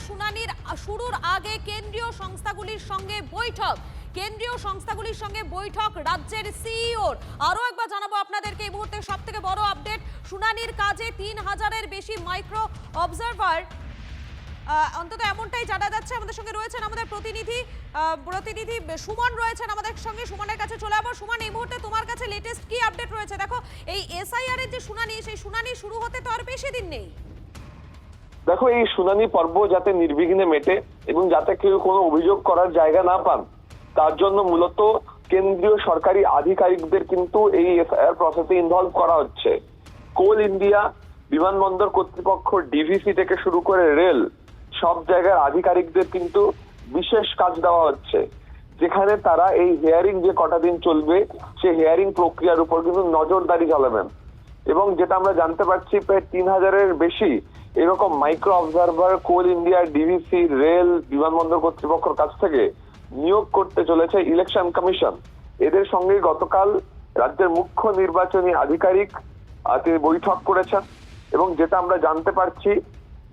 শুনানির শুরুর আগে কেন্দ্রীয় সংস্থাগুলির সঙ্গে বৈঠক রাজ্যের সিইওর। আরো একবার জানাবো আপনাদেরকে এই মুহূর্তে সবথেকে বড় আপডেট, শুনানির কাজে 3000-এর বেশি মাইক্রো অবজারভার, অন্তত এমনটাই জানা যাচ্ছে। আমাদের সঙ্গে রয়েছেন আমাদের প্রতিনিধি সুমন রয়েছেন আমাদের সঙ্গে। সুমনের কাছে চলে যাবো। সুমন, এই মুহূর্তে তোমার কাছে লেটেস্ট কি আপডেট রয়েছে? দেখো, এই এসআইআর এর যে শুনানি, সেই শুনানি শুরু হতে তো আর বেশি দিন নেই। দেখো, এই শুনানি পর্ব যাতে নির্বিঘ্নে মেটে এবং যাতে কেউ কোনো অভিযোগ করার জায়গা না পান, তার জন্য মূলত কেন্দ্রীয় সরকারি আধিকারিকদের কিন্তু এই এসআইআর প্রসেসে ইনভলভ করা হচ্ছে। কোল ইন্ডিয়া, বিমানবন্দর কর্তৃপক্ষ, ডিভিসি থেকে শুরু করে রেল, সব জায়গার আধিকারিকদের কিন্তু বিশেষ কাজ দেওয়া হচ্ছে, যেখানে তারা এই হিয়ারিং যে কটা দিন চলবে সেই হিয়ারিং প্রক্রিয়ার উপর কিন্তু নজরদারি চালাবেন। এবং যেটা আমরা জানতে পারছি, প্রায় 3000-এর বেশি এরকম মাইক্রো অবজারভার কোল ইন্ডিয়া, ডিভিসি, রেল, বিমানবন্দর কর্তৃপক্ষের কাছ থেকে নিয়োগ করতে চলেছে ইলেকশন কমিশন। এদের সঙ্গে গতকাল রাজ্যের মুখ্য নির্বাচনী আধিকারিক তিনি বৈঠক করেছেন এবং যেটা আমরা জানতে পারছি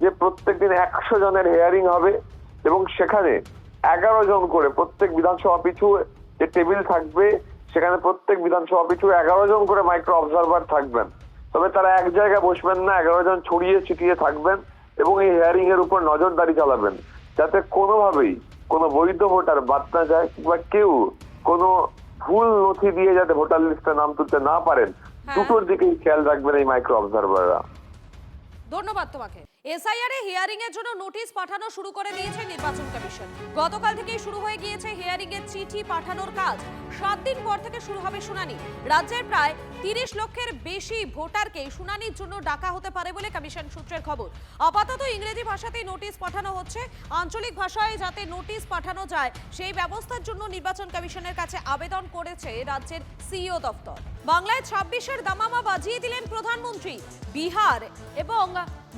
যে প্রত্যেকদিন 100 জনের হিয়ারিং হবে এবং সেখানে 11 জন করে প্রত্যেক বিধানসভা পিছু যে টেবিল থাকবে, সেখানে প্রত্যেক বিধানসভা পিছু 11 জন করে মাইক্রো অবজারভার থাকবেন। তবে তারা এক জায়গায় বসবেন না, 11 জন ছড়িয়ে ছিটিয়ে থাকবেন এবং এই হিয়ারিং এর উপর নজরদারি চালাবেন, যাতে কোনোভাবেই কোনো বৈধ ভোটার বাদ না যায় কিংবা কেউ কোনো ভুল নথি দিয়ে যাতে ভোটার লিস্টে নাম তুলতে না পারেন, দুটোর দিকেই খেয়াল রাখবেন এই মাইক্রো অবজারভাররা। ধন্যবাদ তোমাকে। এসআইআর এ হিয়ারিং এর জন্য নোটিশ পাঠানো শুরু করে দিয়েছে নির্বাচন কমিশন। গতকাল থেকেই শুরু হয়ে গিয়েছে হিয়ারিং এর চিঠি পাঠানোর কাজ। 7 দিন পর থেকে শুরু হবে শুনানি। রাজ্যের প্রায় 30 লক্ষের বেশি ভোটারকে শুনানির জন্য ডাকা হতে পারে বলে কমিশন সূত্রের খবর। আপাতত ইংরেজি ভাষাতেই নোটিশ পাঠানো হচ্ছে। আঞ্চলিক ভাষায় যাতে নোটিশ পাঠানো যায় সেই ব্যবস্থার জন্য নির্বাচন কমিশনের কাছে আবেদন করেছে রাজ্যের সিইও দপ্তর। বাংলায় 26-এর দামামা বাজিয়ে দিলেন প্রধানমন্ত্রী। বিহার এবং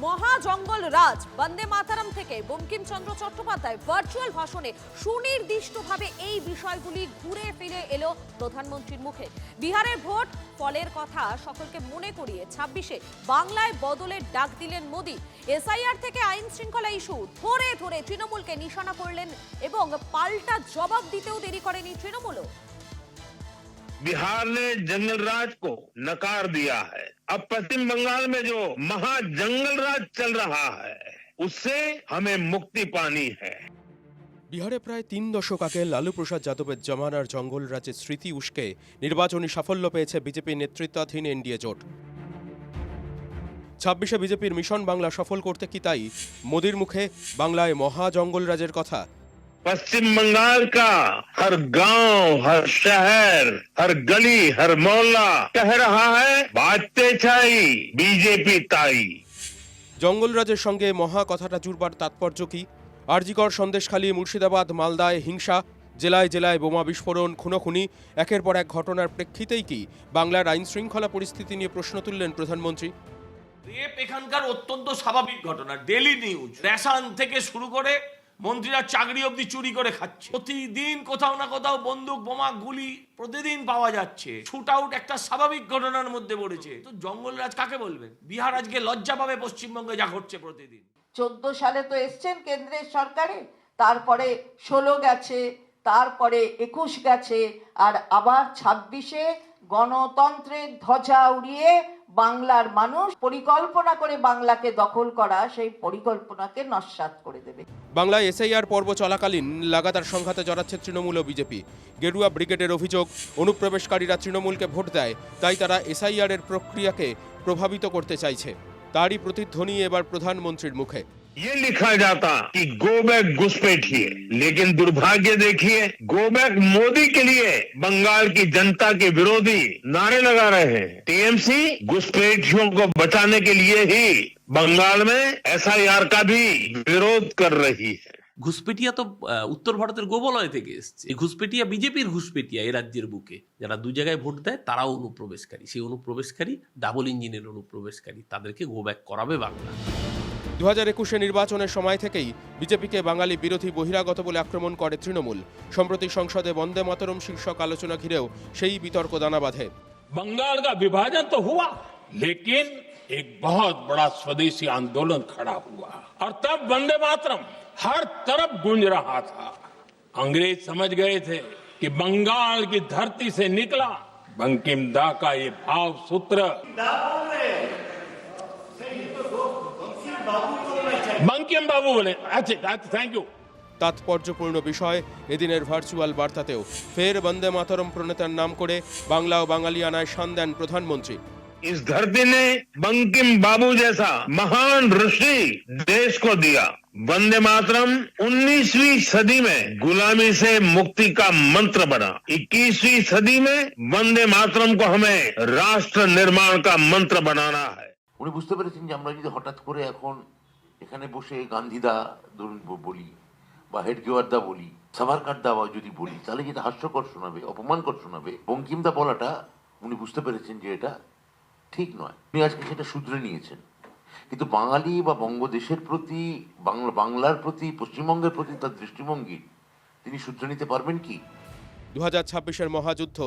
মহাজঙ্গল রাজ, বন্দে মাতরম থেকে বঙ্কিমচন্দ্র চট্টোপাধ্যায় ভার্চুয়াল ভাষণে সুনির্দিষ্টভাবে এই বিষয়গুলি ঘুরে ফিরে এলো প্রধানমন্ত্রীর মুখে। বিহারের ভোট ফলের কথা সকলকে মনে করিয়ে 26-এ বাংলায় বদলের ডাক দিলেন মোদী। এসআইআর থেকে আইন শৃঙ্খলা ইস্যু ধরে ধরে তৃণমূলকে নিশানা করলেন এবং পাল্টা জবাব দিতেও দেরি করেনি তৃণমূলও। बिहार ने जंगल राज को नकार दिया है। अब पश्चिम बंगाल में जो महाजंगल राज चल रहा है, उससे हमें मुक्ति पानी है। বিহারে প্রায় 3 দশক আগে লালু প্রসাদ যাদবের জমানার জঙ্গল রাজের স্মৃতি উস্কে নির্বাচনী সাফল্য পেয়েছে বিজেপি নেতৃত্বাধীন এনডিএ জোট। 26-এ বিজেপির মিশন বাংলা সফল করতে কি তাই মোদির মুখে বাংলায় মহাজঙ্গল রাজের কথা? पश्चिम बंगाल का हर गांव, हर शहर, हर गली, हर मोहल्ला कह रहा है बातें छाई बीजेपी ताई। জঙ্গল রাজের সঙ্গে মহা কথাটা জুড়বার তাৎপর্য কি? আরজিকর, সন্দেশখালী, মুর্শিদাবাদ, মালদায় হিংসা, জেলায় জেলায় বোমা বিস্ফোরণ, খুনোখুনি, একের পর এক ঘটনার প্রেক্ষিতেই কি বাংলার আইন শৃঙ্খলা পরিস্থিতি নিয়ে প্রশ্ন তুললেন প্রধানমন্ত্রী? রেপ এখানকার অত্যন্ত স্বাভাবিক ঘটনা, ডেলি নিউজ। রেশন থেকে শুরু করে মন্ত্রীরা চাকরি অবধি চুরি করে খাচ্ছে। প্রতিদিন কোথাও না কোথাও বন্দুক, বোমা, গুলি প্রতিদিন পাওয়া যাচ্ছে। শুট আউট একটা স্বাভাবিক ঘটনার মধ্যে পড়েছে। তো জঙ্গলরাজ কাকে বলবেন? বিহার আজকে লজ্জা পাবে পশ্চিমবঙ্গে যা ঘটছে প্রতিদিন। 14 সালে তো এসছেন কেন্দ্রের সরকারে, তারপরে 16 গেছে, তারপরে 21 গেছে, আর আবার 26-এ গণতন্ত্রের ধ্বজা উড়িয়ে বাংলার মানুষ পরিকল্পনা করে বাংলাকে দখল করা, সেই পরিকল্পনাকে নস্যাৎ করে দেবে। বাংলায় এসআইআর পর্ব চলাকালীন লাগাতার সংঘাতে জড়াচ্ছে তৃণমূল ও বিজেপি। গেরুয়া ব্রিগেডের অভিযোগ, অনুপ্রবেশকারীরা তৃণমূলকে ভোট দেয়, তাই তারা এসআইআর এর প্রক্রিয়াকে প্রভাবিত করতে চাইছে। তারই প্রতিধ্বনি এবার প্রধানমন্ত্রীর মুখে। ये लिखा जाता कि गो बैक घुसपैठिए, लेकिन दुर्भाग्य देखिए, गो बैक मोदी के लिए बंगाल की जनता के विरोधी नारे लगा रहे हैं। टीएमसी घुसपैठियों को बचाने के लिए ही बंगाल में एसआईआर का भी विरोध कर रही है। ঘুষপেটিয়া তো উত্তর ভারতের গোবলয় থেকে এসছে। এই ঘুষপেটিয়া বিজেপির ঘুষপেটিয়া এই রাজ্যের বুকে যারা দুই জায়গায় ভোট দেয় তারাও অনুপ্রবেশকারী। সেই অনুপ্রবেশকারী ডাবল ইঞ্জিনের অনুপ্রবেশকারী, তাদেরকে গো ব্যাক করাবে বাংলা। 2021 নির্বাচনের সময় থেকেই বিজেপিকে বাঙালি বিরোধী বহিরাগত বলে আক্রমণ করে তৃণমূল। সম্প্রতি সংসদে বন্দে মাতরম শীর্ষক আলোচনা ঘিরেও সেই বিতর্ক দানা বাঁধে। बंगाल का विभाजन तो हुआ, लेकिन एक बहुत बड़ा स्वदेशी आंदोलन खड़ा हुआ और तब वंदे मातरम हर तरफ गूंज रहा था। अंग्रेज समझ गए थे कि बंगाल की धरती से निकला बंकिम दा का ये भाव सूत्र बंकिम बाबू बोले। अच्छा, थैंक यू। তাৎপর্যপূর্ণ বিষয় এদিনের ভার্চুয়াল বার্তাতেও ফের বন্দে মাতরম প্রণেতার নাম করে বাংলা ও বাঙালিয়ানায় শান দেন প্রধানমন্ত্রী। इस धरती ने बंकिम बाबू जैसा महान ऋषि देश को दिया। वंदे मातरम 19वीं सदी में गुलामी से मुक्ति का मंत्र बना। 21वीं सदी में वंदे मातरम को हमें राष्ट्र निर्माण का मंत्र बनाना है। উনি বুঝতে পেরেছেন যে আমরা যদি হঠাৎ করে এখন এখানে বসে গান্ধীদা ধরুন বলি বা হেডগেওয়ারদা বলি, সাভারকারদা যদি বলি, তাহলে যেটা হাস্যকর শোনাবে, অপমানকর শোনাবে। বঙ্কিমদা বলাটা উনি বুঝতে পেরেছেন যে এটা ঠিক নয়। উনি আজকে সেটা শুধরে নিয়েছেন। কিন্তু বাঙালি বা বঙ্গদেশের প্রতি, বাংলার প্রতি, পশ্চিমবঙ্গের প্রতি তার দৃষ্টিভঙ্গি তিনি শুধরে নিতে পারবেন কি? 2026-এর মহাযুদ্ধ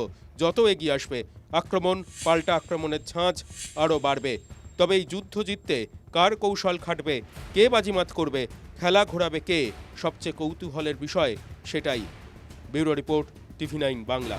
যত এগিয়ে আসবে, আক্রমণ পাল্টা আক্রমণের ঝাঁজ আরও বাড়বে। তবে এই যুদ্ধ জিততে কার কৌশল খাটবে, কে বাজিমাত করবে, খেলা ঘোরাবে কে, সবচেয়ে কৌতূহলের বিষয় সেটাই। Bureau report, TV9 Bangla.